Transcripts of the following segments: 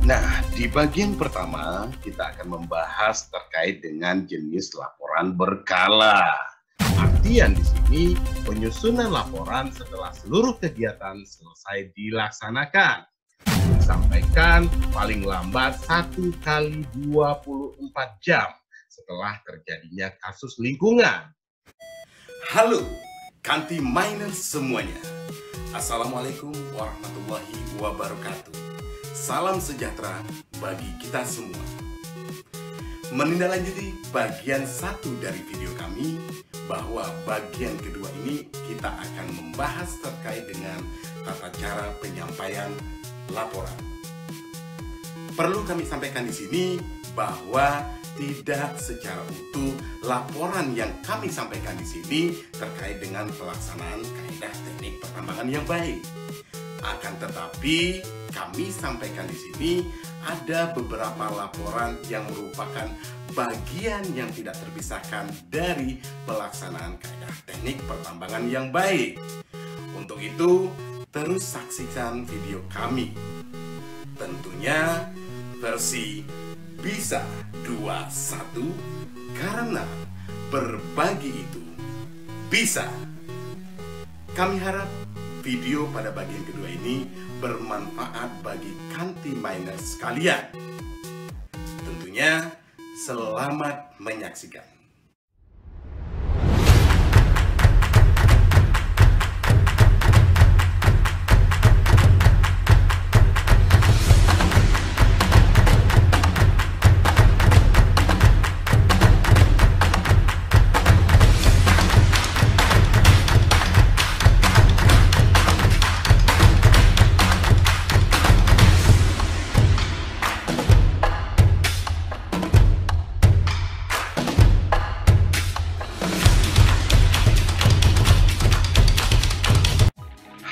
Nah, di bagian pertama kita akan membahas terkait dengan jenis laporan berkala. Artian di sini penyusunan laporan setelah seluruh kegiatan selesai dilaksanakan. Disampaikan paling lambat 1 kali 24 jam setelah terjadinya kasus lingkungan. Halo, Kanti Miners semuanya. Assalamualaikum warahmatullahi wabarakatuh. Salam sejahtera bagi kita semua. Menindaklanjuti bagian 1 dari video kami, bahwa bagian kedua ini kita akan membahas terkait dengan tata cara penyampaian laporan. Perlu kami sampaikan di sini bahwa tidak secara utuh laporan yang kami sampaikan di sini terkait dengan pelaksanaan kaidah teknik pertambangan yang baik. Akan tetapi kami sampaikan di sini ada beberapa laporan yang merupakan bagian yang tidak terpisahkan dari pelaksanaan kaidah teknik pertambangan yang baik. Untuk itu, terus saksikan video kami. Tentunya versi bisa 21 karena berbagi itu bisa. Kami harap video pada bagian kedua ini bermanfaat bagi Kanti Miners sekalian. Tentunya selamat menyaksikan.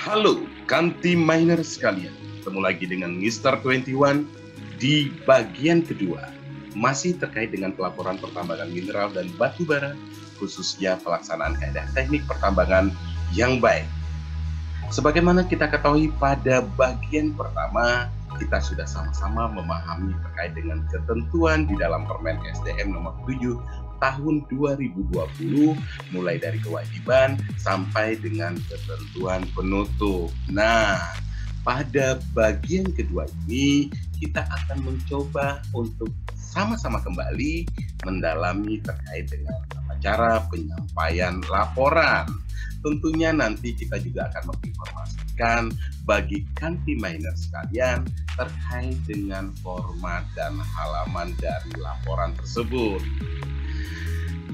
Halo Kanti Miners sekalian, ketemu lagi dengan Mr. 21 di bagian kedua, masih terkait dengan pelaporan pertambangan mineral dan batu bara, khususnya pelaksanaan kaidah teknik pertambangan yang baik. Sebagaimana kita ketahui pada bagian pertama, kita sudah sama-sama memahami terkait dengan ketentuan di dalam Permen SDM nomor 7 tahun 2020, mulai dari kewajiban sampai dengan ketentuan penutup. Nah, pada bagian kedua ini kita akan mencoba untuk sama-sama kembali mendalami terkait dengan tata cara penyampaian laporan. Tentunya nanti kita juga akan menginformasikan bagi Kanti Miners sekalian terkait dengan format dan halaman dari laporan tersebut.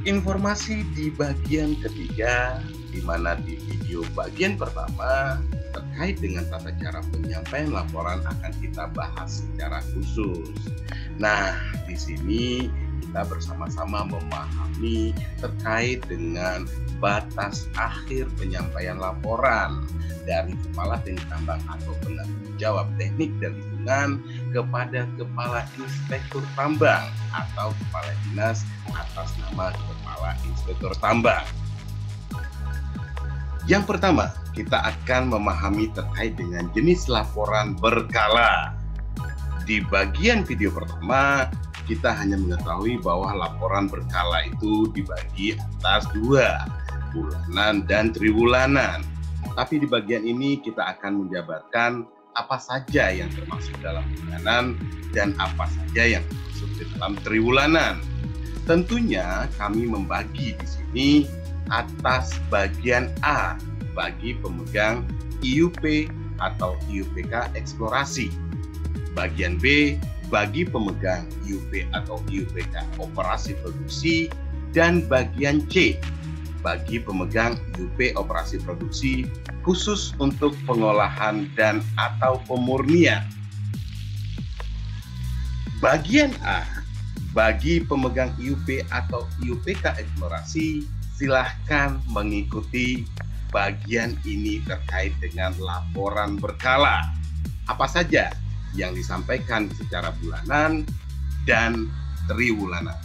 Informasi di bagian ketiga, di mana di video bagian pertama terkait dengan tata cara penyampaian laporan akan kita bahas secara khusus. Nah, di sini kita bersama-sama memahami terkait dengan batas akhir penyampaian laporan dari Kepala Teknik Tambang atau penanggung jawab teknik dan lingkungan kepada Kepala Inspektur Tambang atau Kepala Dinas atas nama Kepala Inspektur Tambang. Yang pertama, kita akan memahami terkait dengan jenis laporan berkala. Di bagian video pertama, kita hanya mengetahui bahwa laporan berkala itu dibagi atas 2, bulanan dan triwulanan. Tapi di bagian ini kita akan menjabarkan apa saja yang termasuk dalam bulanan dan apa saja yang termasuk di dalam triwulanan. Tentunya kami membagi di sini atas bagian A bagi pemegang IUP atau IUPK eksplorasi, bagian B bagi pemegang IUP atau IUPK operasi produksi, dan bagian C bagi pemegang IUP operasi produksi khusus untuk pengolahan dan atau pemurnian. Bagian A bagi pemegang IUP atau IUPK eksplorasi, silahkan mengikuti bagian ini terkait dengan laporan berkala. Apa saja yang disampaikan secara bulanan dan triwulanan.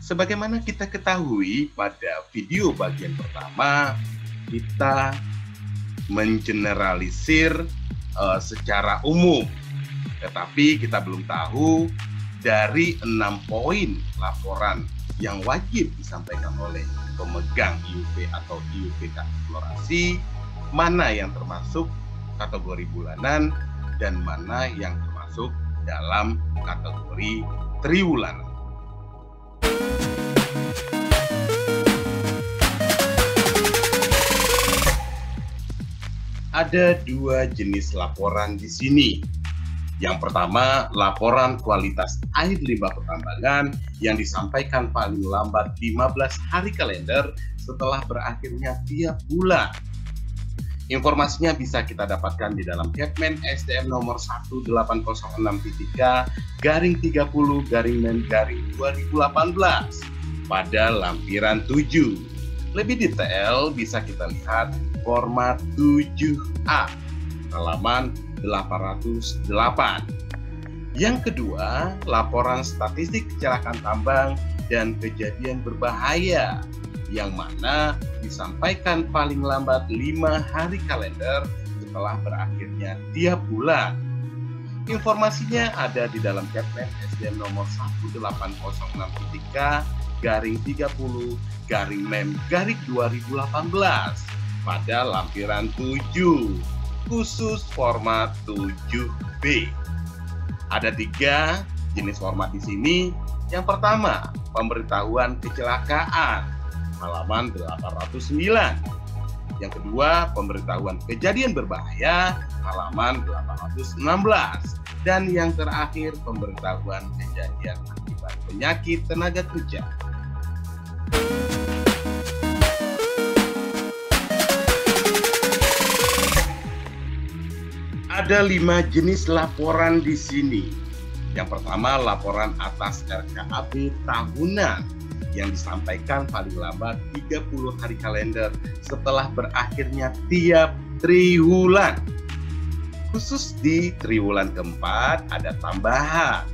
Sebagaimana kita ketahui pada video bagian pertama, kita mengeneralisir secara umum Tetapi kita belum tahu dari 6 poin laporan yang wajib disampaikan oleh pemegang IUP atau IUPK eksplorasi, mana yang termasuk kategori bulanan dan mana yang termasuk dalam kategori triwulan. Ada 2 jenis laporan di sini. Yang pertama, laporan kualitas air limbah pertambangan yang disampaikan paling lambat 15 hari kalender setelah berakhirnya tiap bulan. Informasinya bisa kita dapatkan di dalam Kepmen SDM nomor 1806-30-30-Men-2018 pada lampiran 7. Lebih detail bisa kita lihat format 7A, halaman 808. Yang kedua, laporan statistik kecelakaan tambang dan kejadian berbahaya yang mana disampaikan paling lambat 5 hari kalender setelah berakhirnya tiap bulan. Informasinya ada di dalam Kepmen SDM nomor 1806-30-Men-2018 pada lampiran 7. Khusus format 7B. Ada 3 jenis format di sini. Yang pertama, pemberitahuan kecelakaan, halaman 809. Yang kedua, pemberitahuan kejadian berbahaya, halaman 816. Dan yang terakhir, pemberitahuan kejadian akibat penyakit tenaga kerja. Ada 5 jenis laporan di sini. Yang pertama, laporan atas RKAB tahunan yang disampaikan paling lambat 30 hari kalender setelah berakhirnya tiap triwulan. Khusus di triwulan keempat ada tambahan,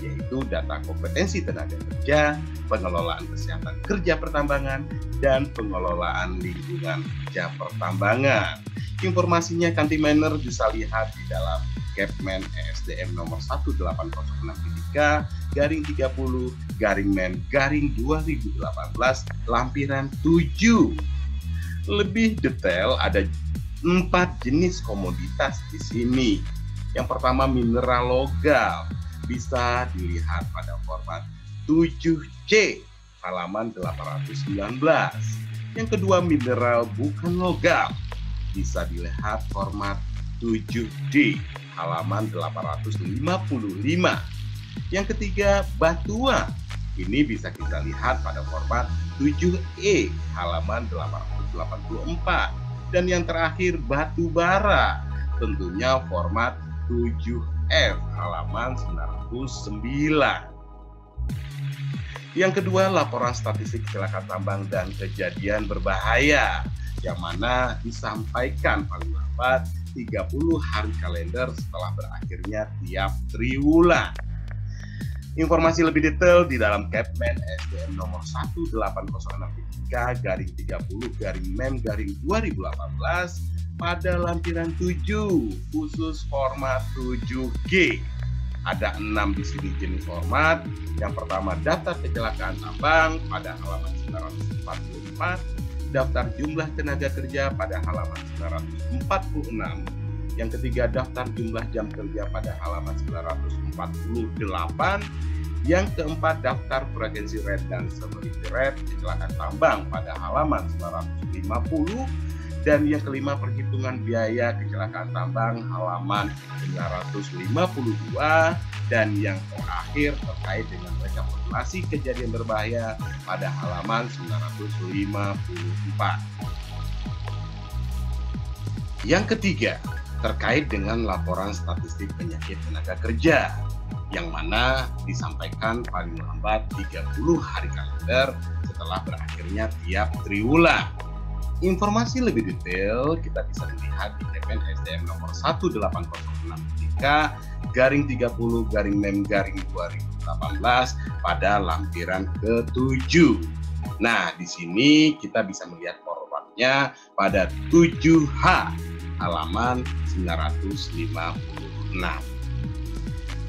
yaitu data kompetensi tenaga kerja, pengelolaan kesehatan kerja pertambangan, dan pengelolaan lingkungan kerja pertambangan. Informasinya Kantiminer bisa lihat di dalam Kepmen SDM nomor 1806-30-Men-2018 lampiran 7. Lebih detail ada 4 jenis komoditas di sini. Yang pertama, mineral logam bisa dilihat pada format 7C halaman 819. Yang kedua, mineral bukan logam bisa dilihat format 7D halaman 855. Yang ketiga, batuan. Ini bisa kita lihat pada format 7E halaman 884. Dan yang terakhir, batu bara. Tentunya format 7F halaman 909. Yang kedua, laporan statistik kecelakaan tambang dan kejadian berbahaya, yang mana disampaikan paling lambat 30 hari kalender setelah berakhirnya tiap triwulan. Informasi lebih detail di dalam Kepmen SDM nomor 1806-30-Men-2018 pada lampiran 7 khusus format 7G. Ada 6 di sini jenis format. Yang pertama, daftar kecelakaan tambang pada halaman 944. Daftar jumlah tenaga kerja pada halaman 946. Yang ketiga, daftar jumlah jam kerja pada halaman 948. Yang keempat, daftar frequency rate dan severity rate kecelakaan tambang pada halaman 950. Dan yang kelima, perhitungan biaya kecelakaan tambang halaman 952. Dan yang terakhir terkait dengan rekapitulasi kejadian berbahaya pada halaman 954. Yang ketiga, terkait dengan laporan statistik penyakit tenaga kerja, yang mana disampaikan paling lambat 30 hari kalender setelah berakhirnya tiap triwulan. Informasi lebih detail kita bisa melihat di Kepmen SDM nomor 1806-30-Men-2018 pada lampiran ke-7. Nah, di sini kita bisa melihat formatnya pada 7H halaman 956.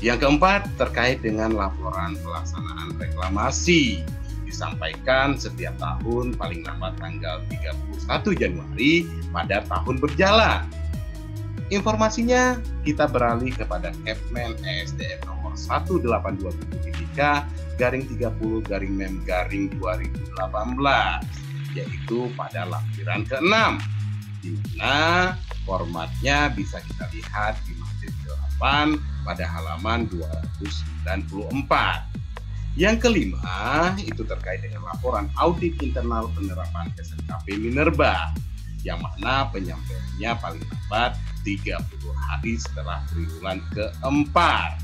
Yang keempat, terkait dengan laporan pelaksanaan reklamasi. Disampaikan setiap tahun paling lambat tanggal 31 Januari pada tahun berjalan. Informasinya kita beralih kepada Kepmen ESDM nomor 18/30/mem/2018, yaitu pada lampiran ke-6, di mana formatnya bisa kita lihat di materi 8 pada halaman 294. Yang kelima itu terkait dengan laporan audit internal penerapan SNKP Minerba, yang mana penyampaiannya paling lambat 30 hari setelah triwulan keempat.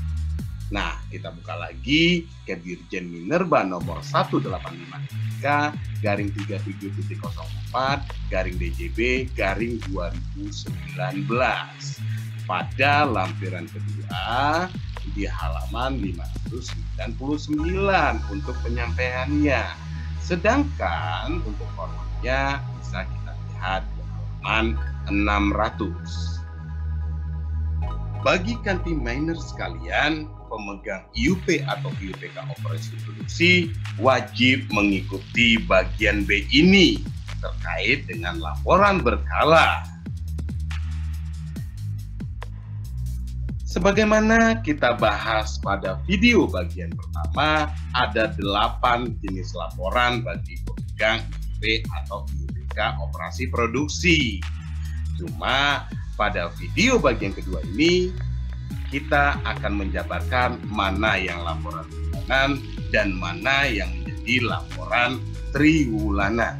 Nah, kita buka lagi ke Dirjen Minerba nomor 18/3704/DJB/2019 pada lampiran kedua di halaman 599 untuk penyampaiannya. Sedangkan untuk formatnya bisa kita lihat di halaman 600. Bagi kanti miner sekalian, pemegang IUP atau IUPK operasi produksi wajib mengikuti bagian B ini terkait dengan laporan berkala. Sebagaimana kita bahas pada video bagian pertama, ada 8 jenis laporan bagi pemegang IUP atau IUPK operasi produksi. Cuma pada video bagian kedua ini, kita akan menjabarkan mana yang laporan bulanan dan mana yang menjadi laporan triwulanan.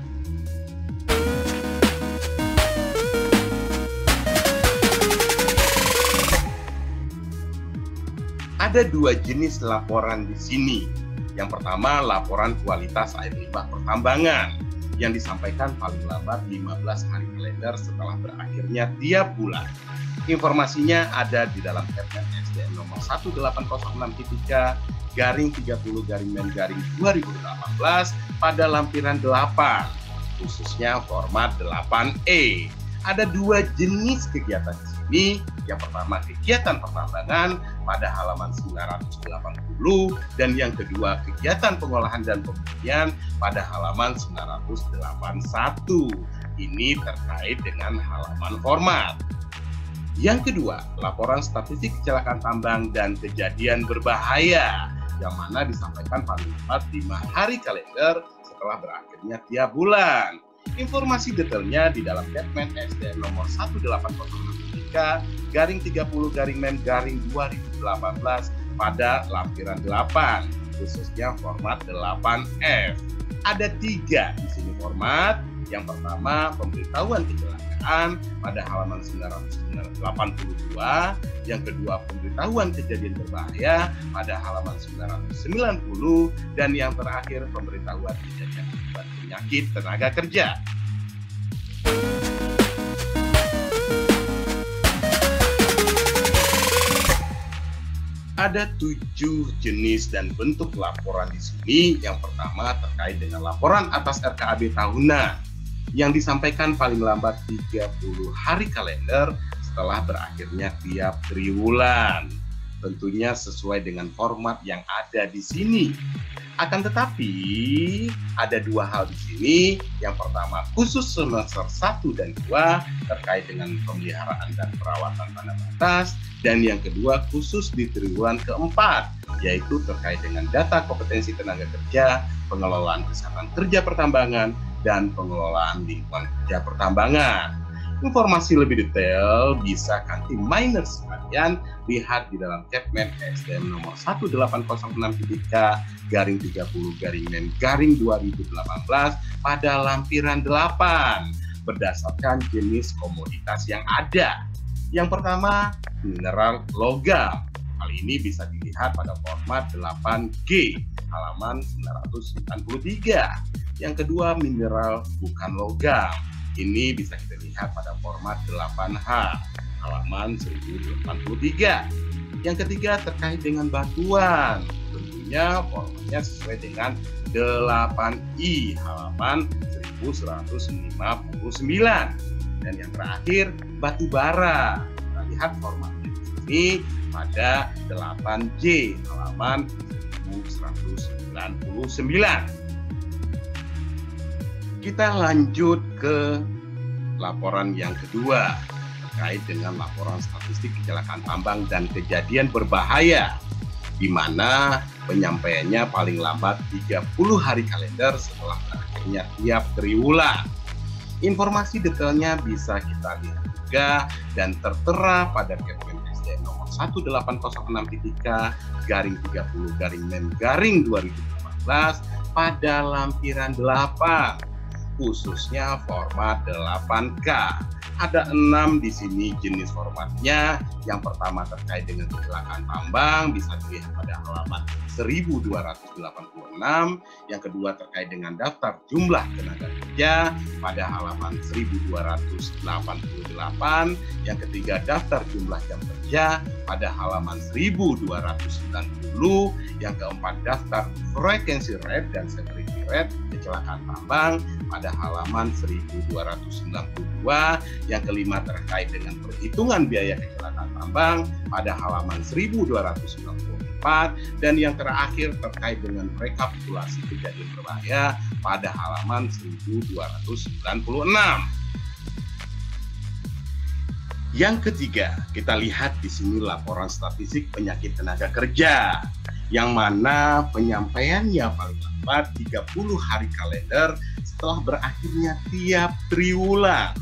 Ada 2 jenis laporan di sini. Yang pertama, laporan kualitas air limbah pertambangan yang disampaikan paling lambat 15 hari kalender setelah berakhirnya tiap bulan. Informasinya ada di dalam Kepmen ESDM nomor 18/30/mem/2018 pada lampiran 8, khususnya format 8E. Ada 2 jenis kegiatan di sini. Yang pertama, kegiatan pertambangan pada halaman 980 dan yang kedua, kegiatan pengolahan dan pemurnian pada halaman 981. Ini terkait dengan halaman format. Yang kedua, laporan statistik kecelakaan tambang dan kejadian berbahaya, yang mana disampaikan paling lambat 5 hari kalender setelah berakhirnya tiap bulan. Informasi detailnya di dalam Kepmen ESDM nomor 18/30/mem/2018 pada lampiran 8, khususnya format 8F. Ada 3 di sini format. Yang pertama, pemberitahuan kecelakaan pada halaman 982. Yang kedua, pemberitahuan kejadian berbahaya pada halaman 990. Dan yang terakhir, pemberitahuan kejadian akibat penyakit tenaga kerja. Ada 7 jenis dan bentuk laporan di sini. Yang pertama terkait dengan laporan atas RKAB tahunan yang disampaikan paling lambat 30 hari kalender setelah berakhirnya tiap triwulan. Tentunya sesuai dengan format yang ada di sini. Akan tetapi ada 2 hal di sini. Yang pertama, khusus semester 1 dan 2 terkait dengan pemeliharaan dan perawatan tanah batas, dan yang kedua khusus di triwulan keempat, yaitu terkait dengan data kompetensi tenaga kerja, pengelolaan kesehatan kerja pertambangan, dan pengelolaan lingkungan kerja pertambangan. Informasi lebih detail bisa kanti miner sekalian lihat di dalam Kepmen ESDM nomor 18/30/mem/2018 pada lampiran 8 berdasarkan jenis komoditas yang ada. Yang pertama, mineral logam. Hal ini bisa dilihat pada format 8G halaman 993. Yang kedua, mineral bukan logam. Ini bisa kita lihat pada format 8H halaman 1083. Yang ketiga, terkait dengan batuan. Tentunya formatnya sesuai dengan 8I halaman 1159. Dan yang terakhir, batu bara. Kita lihat formatnya di sini pada 8J halaman 1199. Kita lanjut ke laporan yang kedua terkait dengan laporan statistik kecelakaan tambang dan kejadian berbahaya, di mana penyampaiannya paling lambat 30 hari kalender setelah berakhirnya tiap triwulan. Informasi detailnya bisa kita lihat juga dan tertera pada Kepmen SDM nomor 1806-30-MEM-2018 pada lampiran 8, khususnya format 8K. Ada 6 di sini jenis formatnya. Yang pertama terkait dengan kecelakaan tambang, bisa dilihat pada halaman 1286. Yang kedua terkait dengan daftar jumlah tenaga kerja pada halaman 1288. Yang ketiga daftar jumlah jam kerja pada halaman 1290. Yang keempat daftar frequency rate dan severity rate kecelakaan tambang pada halaman 1292. Yang kelima terkait dengan perhitungan biaya kecelakaan tambang pada halaman 1294, dan yang terakhir terkait dengan rekapitulasi kejadian berbahaya pada halaman 1296. Yang ketiga, kita lihat di sini laporan statistik penyakit tenaga kerja, yang mana penyampaiannya paling lambat 30 hari kalender setelah berakhirnya tiap triwulan.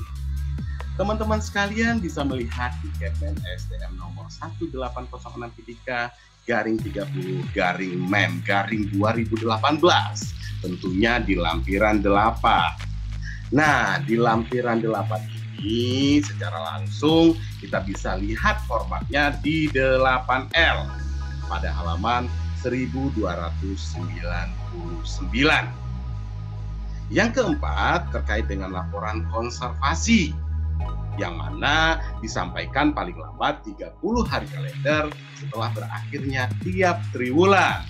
Teman-teman sekalian bisa melihat di Kepmen SDM nomor 1803-30-MEM-2018, tentunya di lampiran 8. Nah, di lampiran 8 ini secara langsung kita bisa lihat formatnya di 8L pada halaman 1299. Yang keempat terkait dengan laporan konservasi, yang mana disampaikan paling lambat 30 hari kalender setelah berakhirnya tiap triwulan.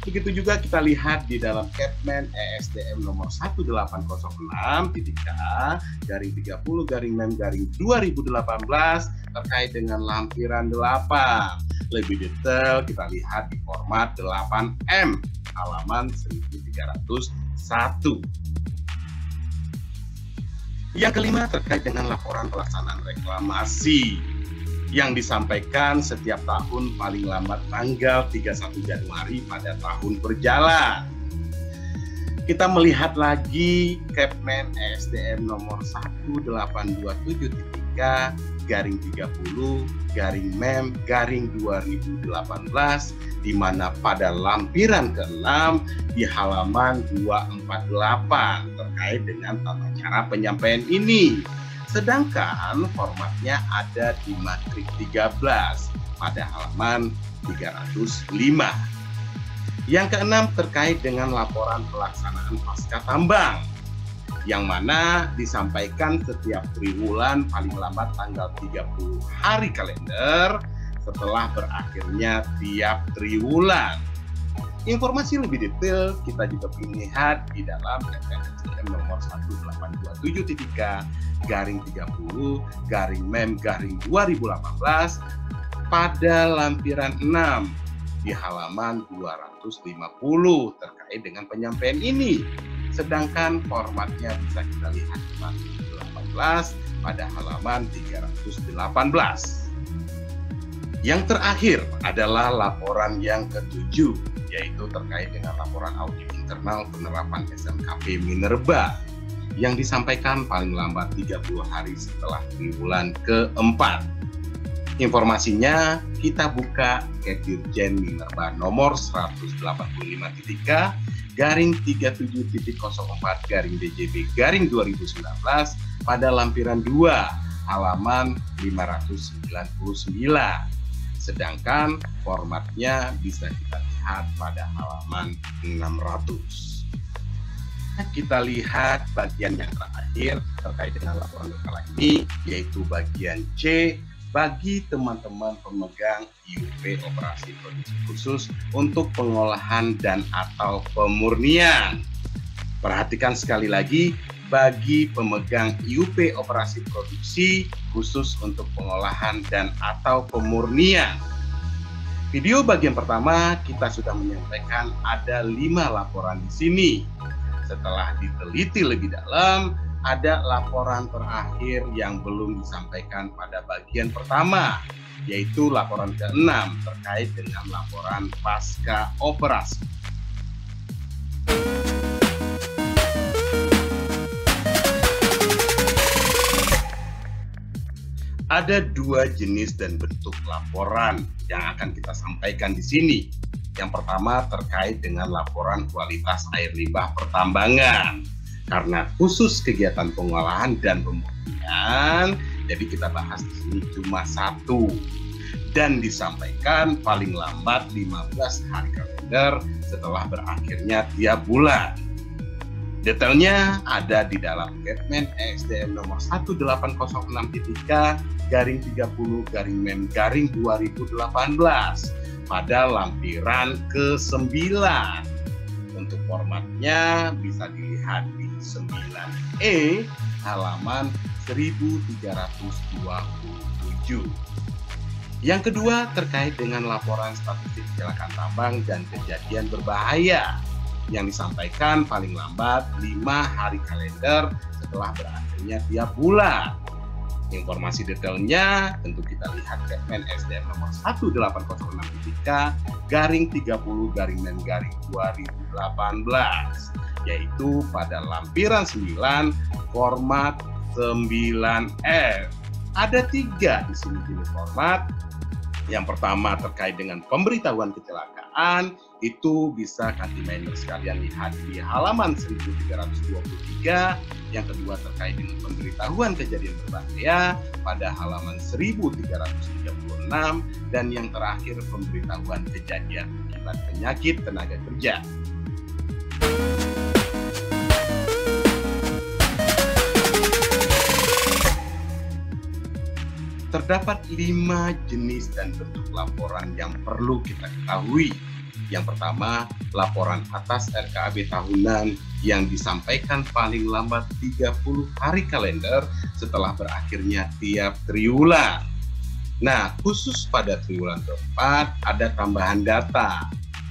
Begitu juga kita lihat di dalam Kepmen ESDM nomor 1809-30-MEM-2018 terkait dengan lampiran 8. Lebih detail kita lihat di format 8M halaman 1301. Yang kelima terkait dengan laporan pelaksanaan reklamasi yang disampaikan setiap tahun paling lambat tanggal 31 Januari pada tahun berjalan. Kita melihat lagi Kepmen ESDM nomor 18.30-MEM-2018, di mana pada lampiran ke-6 di halaman 248 terkait dengan tata cara penyampaian ini. Sedangkan formatnya ada di matrik 13 pada halaman 305. Yang keenam terkait dengan laporan pelaksanaan pasca tambang, yang mana disampaikan setiap triwulan paling lambat tanggal 30 hari kalender setelah berakhirnya tiap triwulan. Informasi lebih detail kita juga lihat di dalam Kepmen SDM nomor 1827-30-MEM-2018 pada lampiran 6 di halaman 250 terkait dengan penyampaian ini. Sedangkan formatnya bisa kita lihat di matrik 18 pada halaman 318. Yang terakhir adalah laporan yang ke-7, yaitu terkait dengan laporan audit internal penerapan SMKP Minerba yang disampaikan paling lambat 30 hari setelah triwulan ke-4. Informasinya kita buka ke Dirjen Minerba nomor 180-37.04-DJB-2019 pada lampiran 2 halaman 599. Sedangkan formatnya bisa kita lihat pada halaman 600. Kita lihat bagian yang terakhir terkait dengan laporan berkala ini, yaitu bagian C bagi teman-teman pemegang IUP operasi produksi khusus untuk pengolahan dan atau pemurnian. Perhatikan sekali lagi, bagi pemegang IUP operasi produksi khusus untuk pengolahan dan atau pemurnian, Video bagian pertama kita sudah menyampaikan ada 5 laporan di sini. Setelah diteliti lebih dalam, ada laporan terakhir yang belum disampaikan pada bagian pertama, yaitu laporan ke-6 terkait dengan laporan pasca operasi. Ada 2 jenis dan bentuk laporan yang akan kita sampaikan di sini. Yang pertama terkait dengan laporan kualitas air limbah pertambangan. Karena khusus kegiatan pengolahan dan pemurnian, jadi kita bahas di sini cuma 1. Dan disampaikan paling lambat 15 hari kalender setelah berakhirnya tiap bulan. Detailnya ada di dalam Kepmen ESDM nomor 1806-30-MEM-2018 pada lampiran ke-9. Untuk formatnya bisa dilihat di 9E halaman 1327. Yang kedua terkait dengan laporan statistik kecelakaan tambang dan kejadian berbahaya yang disampaikan paling lambat 5 hari kalender setelah berakhirnya tiap bulan. Informasi detailnya tentu kita lihat Kepmen SDM nomor 1806-30-MEM-2018, yaitu pada lampiran 9 format 9F. Ada 3 di sini jenis format. Yang pertama terkait dengan pemberitahuan kecelakaan, itu bisa Kanti-Miner sekalian lihat di halaman 1323. Yang kedua terkait dengan pemberitahuan kejadian berbahaya pada halaman 1336. Dan yang terakhir pemberitahuan kejadian akibat penyakit tenaga kerja. Terdapat 5 jenis dan bentuk laporan yang perlu kita ketahui. Yang pertama, laporan atas RKAB tahunan yang disampaikan paling lambat 30 hari kalender setelah berakhirnya tiap triwulan. Nah, khusus pada triwulan keempat ada tambahan data.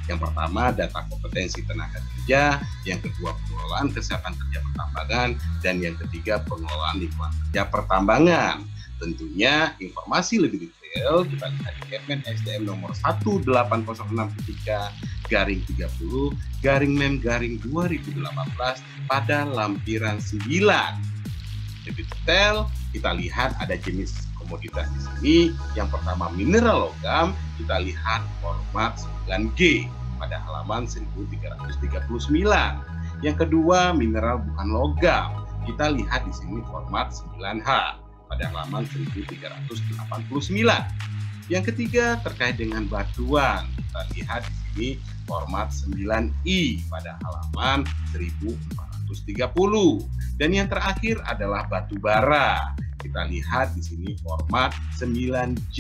Yang pertama, data kompetensi tenaga kerja, yang kedua pengelolaan kesehatan kerja pertambangan, dan yang ketiga pengelolaan lingkungan kerja pertambangan. Tentunya informasi lebih detail kita lihat di Kepmen SDM nomor 1803-30-MEM-2018 pada lampiran 9. Lebih detail kita lihat ada jenis komoditas di sini. Yang pertama mineral logam, kita lihat format 9G pada halaman 1339. Yang kedua mineral bukan logam, kita lihat di sini format 9H pada halaman 1389. Yang ketiga terkait dengan batuan, kita lihat di sini format 9I pada halaman 1430. Dan yang terakhir adalah batu bara. Kita lihat di sini format 9J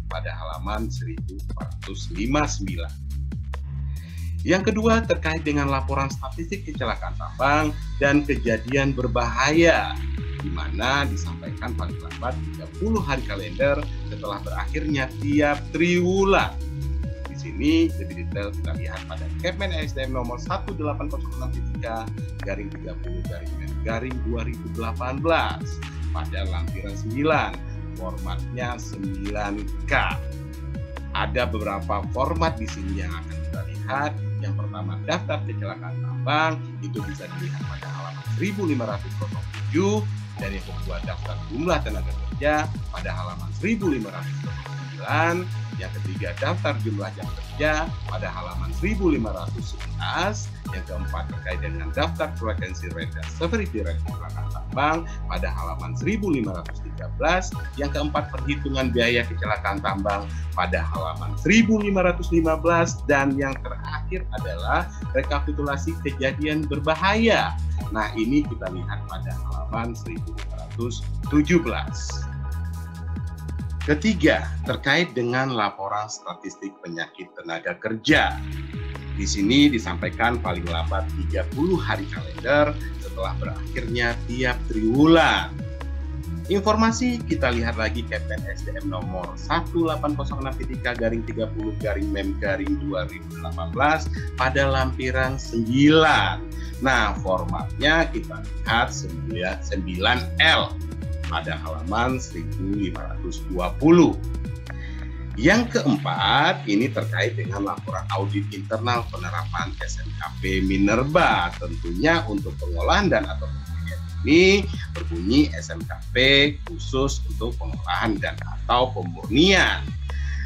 pada halaman 1459. Yang kedua terkait dengan laporan statistik kecelakaan tambang dan kejadian berbahaya, di mana disampaikan paling lambat 30 hari kalender setelah berakhirnya tiap triwulan. Di sini lebih detail kita lihat pada Kepmen SDM nomor 1803-30-MEM-2018 pada lampiran 9, formatnya 9K. Ada beberapa format di sini yang akan kita lihat. Yang pertama daftar kecelakaan tambang, itu bisa dilihat pada halaman 1507. Dan yang kedua daftar jumlah tenaga kerja pada halaman 1509. Yang ketiga daftar jumlah jam kerja pada halaman 1511. Yang keempat terkait dengan daftar frequency rate dan severity rate kecelakaan tambang pada halaman 1513. Yang keempat perhitungan biaya kecelakaan tambang pada halaman 1515. Dan yang terakhir adalah rekapitulasi kejadian berbahaya. Nah, ini kita lihat pada halaman 1517. Ketiga, terkait dengan laporan statistik penyakit tenaga kerja. Di sini disampaikan paling lambat 30 hari kalender setelah berakhirnya tiap triwulan. Informasi kita lihat lagi Kepmen SDM nomor 1806-30-MEM-2018 pada lampiran 9. Nah, formatnya kita lihat 9L pada halaman 1520. Yang keempat, ini terkait dengan laporan audit internal penerapan SMKP Minerba. Tentunya untuk pengolahan dan atau pemurnian ini berbunyi SMKP khusus untuk pengolahan dan atau pemurnian,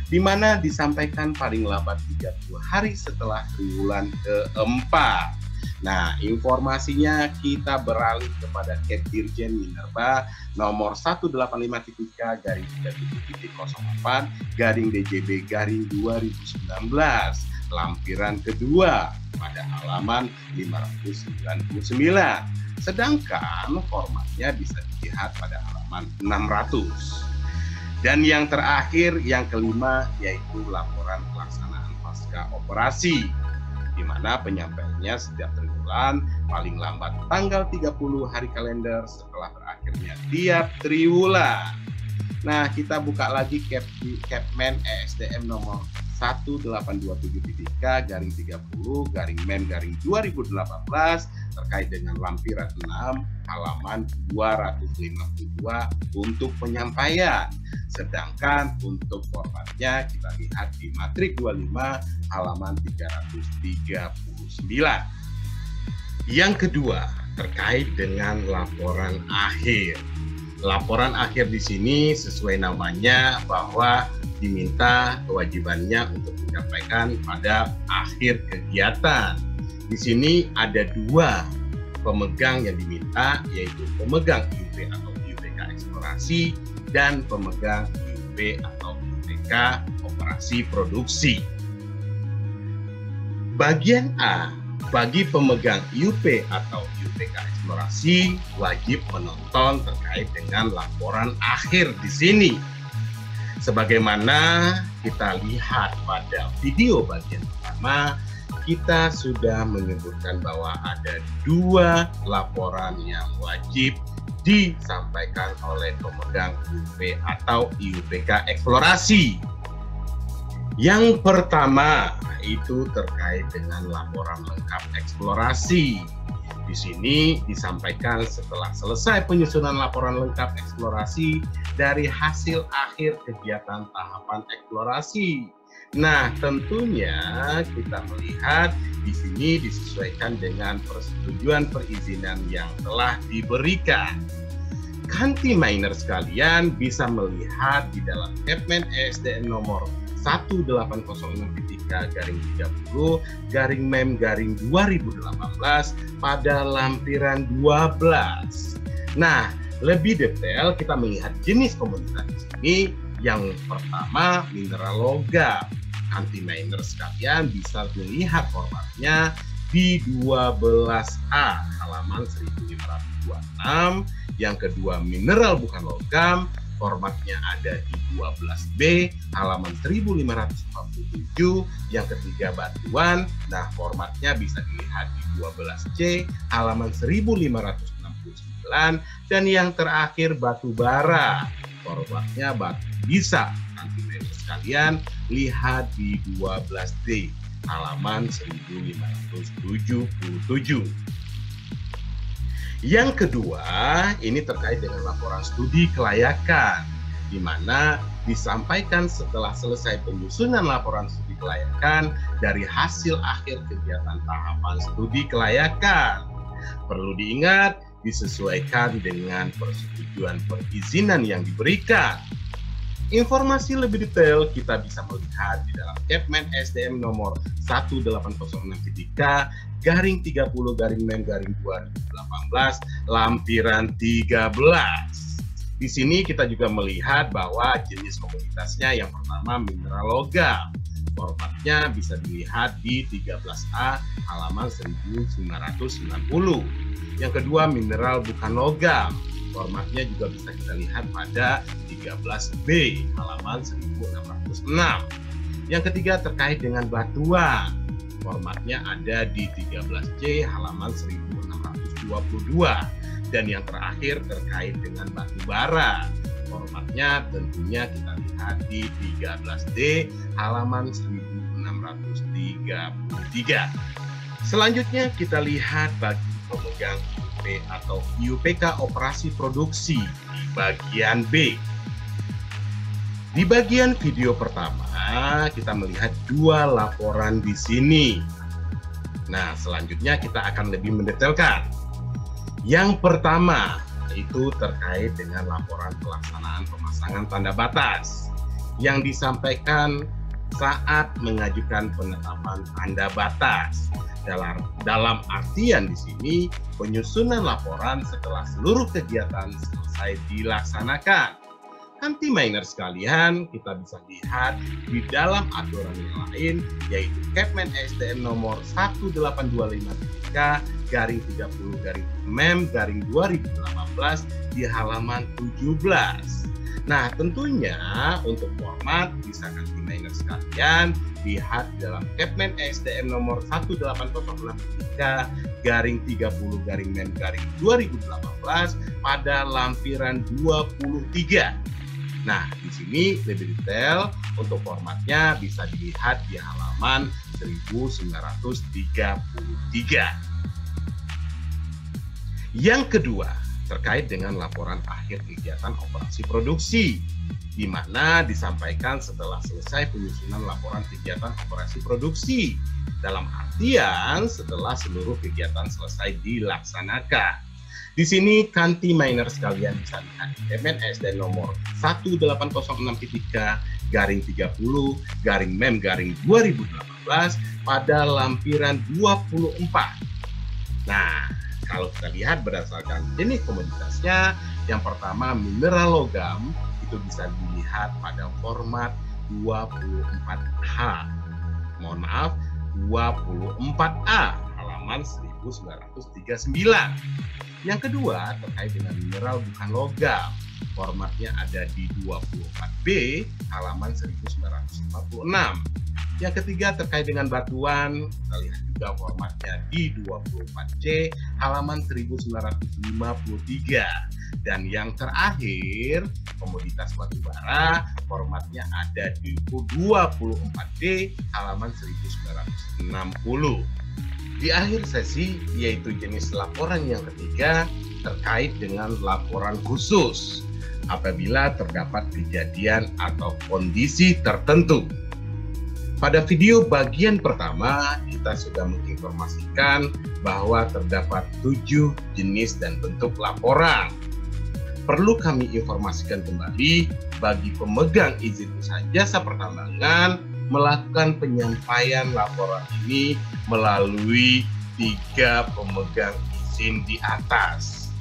di mana disampaikan paling lambat 30 hari setelah triwulan keempat. Nah, informasinya kita beralih kepada Ket Dirjen Minerba nomor 185.3.004/DJB/2019 lampiran kedua pada halaman 599. Sedangkan formatnya bisa dilihat pada halaman 600. Dan yang terakhir, yang kelima, yaitu laporan pelaksanaan pasca operasi, di mana penyampaiannya setiap triwulan paling lambat tanggal 30 hari kalender setelah berakhirnya tiap triwulan. Nah, kita buka lagi Kepmen ESDM nomor 1873-30-MEM-2018 terkait dengan lampiran 6 halaman 252 untuk penyampaian. Sedangkan untuk formatnya kita lihat di Matrik 25 halaman 339. Yang kedua, terkait dengan laporan akhir. Laporan akhir di sini sesuai namanya bahwa diminta kewajibannya untuk menyampaikan pada akhir kegiatan. Di sini ada dua pemegang yang diminta, yaitu pemegang IUP atau IUPK eksplorasi dan pemegang IUP atau IUPK operasi produksi. Bagian A, bagi pemegang IUP atau IUPK eksplorasi wajib menonton terkait dengan laporan akhir di sini. Sebagaimana kita lihat pada video bagian pertama, kita sudah menyebutkan bahwa ada dua laporan yang wajib disampaikan oleh pemegang IUP atau IUPK eksplorasi. Yang pertama itu terkait dengan laporan lengkap eksplorasi. Di sini disampaikan setelah selesai penyusunan laporan lengkap eksplorasi dari hasil akhir kegiatan tahapan eksplorasi. Nah, tentunya kita melihat di sini disesuaikan dengan persetujuan perizinan yang telah diberikan. Kanti miner sekalian bisa melihat di dalam Kepmen ESDM nomor 1803-30-MEM-2018 pada lampiran 12. Nah, lebih detail kita melihat jenis komoditas di sini. Yang pertama, mineral logam. Anti miner sekalian bisa melihat formatnya di 12A halaman 1526. Yang kedua, mineral bukan logam. Formatnya ada di 12B halaman 1547. Yang ketiga, batuan. Nah, formatnya bisa dilihat di 12C halaman 1569. Dan yang terakhir, batu bara. Formatnya bisa nanti sekalian lihat di 12D halaman 1577. Yang kedua, ini terkait dengan laporan studi kelayakan, di mana disampaikan setelah selesai penyusunan laporan studi kelayakan dari hasil akhir kegiatan tahapan studi kelayakan. Perlu diingat, disesuaikan dengan persetujuan perizinan yang diberikan. Informasi lebih detail kita bisa melihat di dalam Kepmen SDM nomor 1803-30-MEM-2018 lampiran 13. Di sini kita juga melihat bahwa jenis komoditasnya yang pertama mineral logam. Formatnya bisa dilihat di 13A halaman 1990. Yang kedua, mineral bukan logam. Formatnya juga bisa kita lihat pada 13B halaman 1606. Yang ketiga, terkait dengan batuan. Formatnya ada di 13C halaman 1622. Dan yang terakhir terkait dengan batu bara. Formatnya tentunya kita lihat di 13D halaman 1633. Selanjutnya kita lihat bagi pemegang IUP atau IUPK operasi produksi di bagian B. Di bagian video pertama kita melihat dua laporan di sini. Nah, selanjutnya kita akan lebih mendetailkan. Yang pertama itu terkait dengan laporan pelaksanaan pemasangan tanda batas yang disampaikan saat mengajukan penetapan tanda batas. Dalam artian di sini penyusunan laporan setelah seluruh kegiatan selesai dilaksanakan. Anti-miner sekalian, kita bisa lihat di dalam aturan yang lain, yaitu Kepmen ESDM nomor 1853-30-MEM-2018 di halaman 17. Nah, tentunya untuk format bisa anti-miner sekalian lihat dalam Kepmen ESDM nomor 1863-30-MEM-2018 pada lampiran 23. Nah, di sini lebih detail untuk formatnya bisa dilihat di halaman 1933. Yang kedua, terkait dengan laporan akhir kegiatan operasi produksi, di mana disampaikan setelah selesai penyusunan laporan kegiatan operasi produksi, dalam artian setelah seluruh kegiatan selesai dilaksanakan. Di sini anti-miner sekalian bisa lihat di Kepmen ESDM nomor 1863-30-MEM-2018 pada lampiran 24. Nah, kalau kita lihat berdasarkan jenis komoditasnya, yang pertama mineral logam itu bisa dilihat pada format 24H. Mohon maaf, 24A halaman 1939. Yang kedua terkait dengan mineral bukan logam, formatnya ada di 24B halaman 1946. Yang ketiga terkait dengan batuan, kita lihat juga formatnya di 24C halaman 1953. Dan yang terakhir komoditas batu bara, formatnya ada di 24D halaman 1960. Di akhir sesi, yaitu jenis laporan yang ketiga terkait dengan laporan khusus apabila terdapat kejadian atau kondisi tertentu. Pada video bagian pertama, kita sudah menginformasikan bahwa terdapat 7 jenis dan bentuk laporan. Perlu kami informasikan kembali bagi pemegang izin usaha jasa pertambangan melakukan penyampaian laporan ini melalui 3 pemegang izin di atas.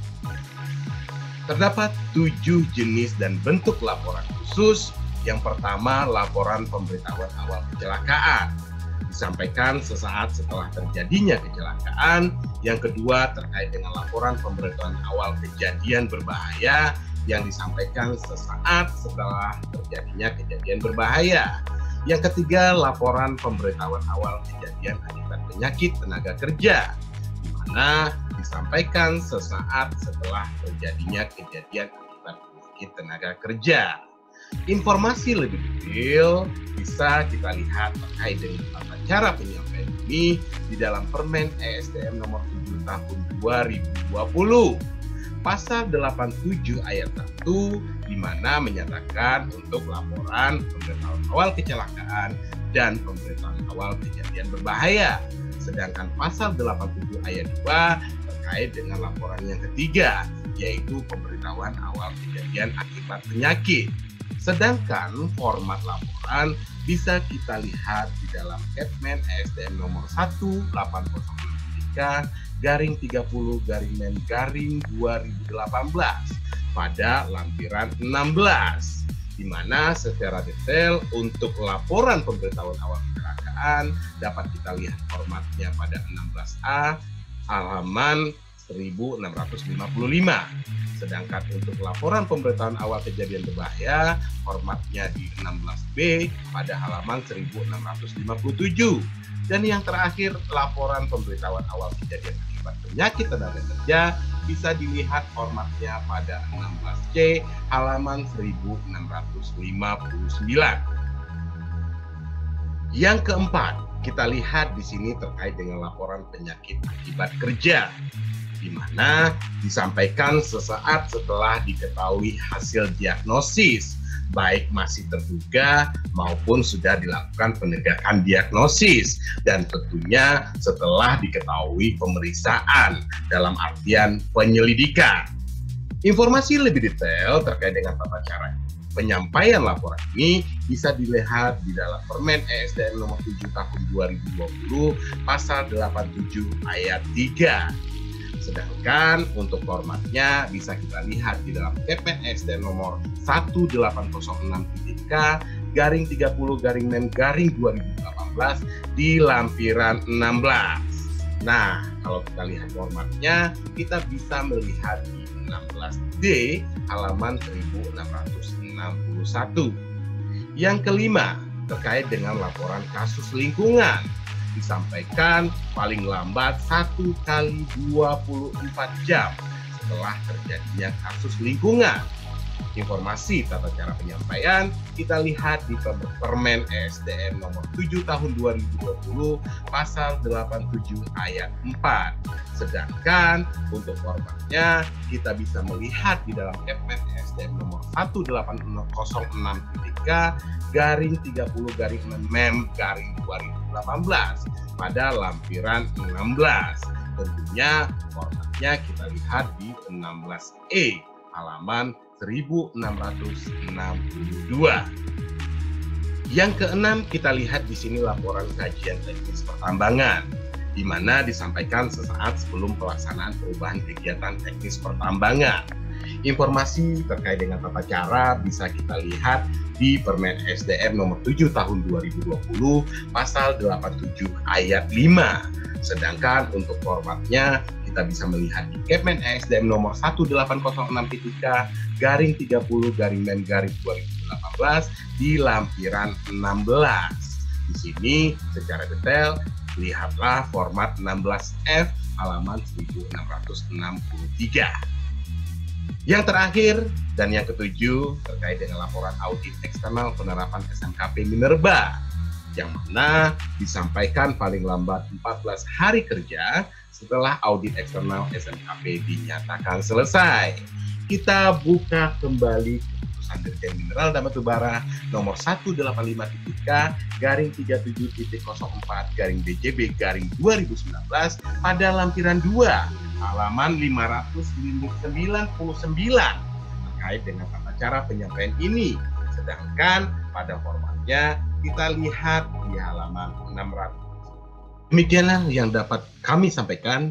Terdapat 7 jenis dan bentuk laporan khusus. Yang pertama, laporan pemberitahuan awal kecelakaan, disampaikan sesaat setelah terjadinya kecelakaan. Yang kedua, terkait dengan laporan pemberitahuan awal kejadian berbahaya, yang disampaikan sesaat setelah terjadinya kejadian berbahaya. Yang ketiga, laporan pemberitahuan awal kejadian akibat penyakit tenaga kerja, di mana disampaikan sesaat setelah terjadinya kejadian akibat penyakit tenaga kerja. Informasi lebih detail bisa kita lihat terkait dengan tata cara penyampaian ini di dalam Permen ESDM nomor 7 tahun 2020. Pasal 87 ayat 1 di mana menyatakan untuk laporan pemberitahuan awal kecelakaan dan pemberitahuan awal kejadian berbahaya. Sedangkan pasal 87 ayat 2 terkait dengan laporan yang ketiga, yaitu pemberitahuan awal kejadian akibat penyakit. Sedangkan format laporan bisa kita lihat di dalam Kepmen ESDM nomor 1853-30-MEM-2018 pada lampiran 16, di mana secara detail untuk laporan pemberitahuan awal kecelakaan dapat kita lihat formatnya pada 16A halaman 1655. Sedangkan untuk laporan pemberitahuan awal kejadian berbahaya, formatnya di 16B pada halaman 1657. Dan yang terakhir, laporan pemberitahuan awal kejadian akibat penyakit tenaga kerja bisa dilihat formatnya pada 16C halaman 1659. Yang keempat, kita lihat di sini terkait dengan laporan penyakit akibat kerja, di mana disampaikan sesaat setelah diketahui hasil diagnosis, baik masih terduga maupun sudah dilakukan penegakan diagnosis, dan tentunya setelah diketahui pemeriksaan dalam artian penyelidikan. Informasi lebih detail terkait dengan tata cara penyampaian laporan ini bisa dilihat di dalam Permen ESDM nomor 7 tahun 2020 pasal 87 ayat 3. Sedangkan untuk formatnya bisa kita lihat di dalam Kepmen ESDM nomor 1806.K garing 30 garing men garing 2018 di lampiran 16. Nah, kalau kita lihat formatnya, kita bisa melihat di 16D halaman 1661. Yang kelima, terkait dengan laporan kasus lingkungan. Disampaikan paling lambat 1 kali 24 jam setelah terjadinya kasus lingkungan. Informasi tata cara penyampaian kita lihat di Permen ESDM nomor 7 tahun 2020 pasal 87 ayat 4. Sedangkan untuk formatnya kita bisa melihat di dalam Kepmen ESDM nomor 1806.K garing 30 garing mem garing 2018 pada lampiran 16. Tentunya formatnya kita lihat di 16E halaman 1662. Yang keenam, kita lihat di sini laporan kajian teknis pertambangan, di mana disampaikan sesaat sebelum pelaksanaan perubahan kegiatan teknis pertambangan. Informasi terkait dengan tata cara bisa kita lihat di Permen ESDM nomor 7 tahun 2020 pasal 87 ayat 5. Sedangkan untuk formatnya kita bisa melihat di Kepmen ESDM nomor 1806.K garing 30 garing men garing 2018 di lampiran 16. Di sini secara detail lihatlah format 16F halaman 1663. Yang terakhir dan yang ketujuh terkait dengan laporan audit eksternal penerapan SMKP Minerba, yang mana disampaikan paling lambat 14 hari kerja setelah audit eksternal SMKP dinyatakan selesai. Kita buka kembali keputusan Dirjen Mineral dan Batubara nomor 185.K garing 37.04 garing BJB garing 2019 pada lampiran 2 halaman 599 terkait dengan tata cara penyampaian ini. Sedangkan pada formatnya kita lihat di halaman 600. Demikianlah yang dapat kami sampaikan.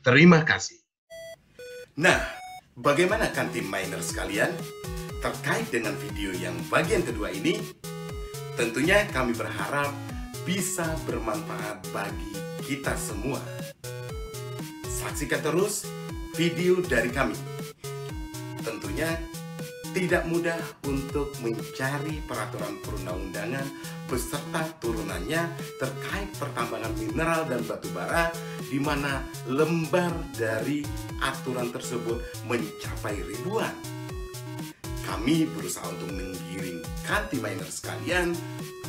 Terima kasih. Nah, bagaimana kan tim miner sekalian? Terkait dengan video yang bagian kedua ini, tentunya kami berharap bisa bermanfaat bagi kita semua. Saksikan terus video dari kami. Tentunya tidak mudah untuk mencari peraturan perundang-undangan beserta turunannya terkait pertambangan mineral dan batu bara, di mana lembar dari aturan tersebut mencapai ribuan. Kami berusaha untuk menggiringkan tim miner sekalian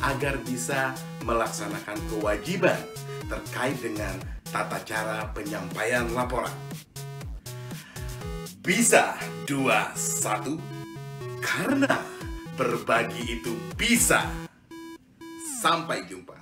agar bisa melaksanakan kewajiban terkait dengan tata cara penyampaian laporan. Bisa 21 karena berbagi itu bisa. Sampai jumpa.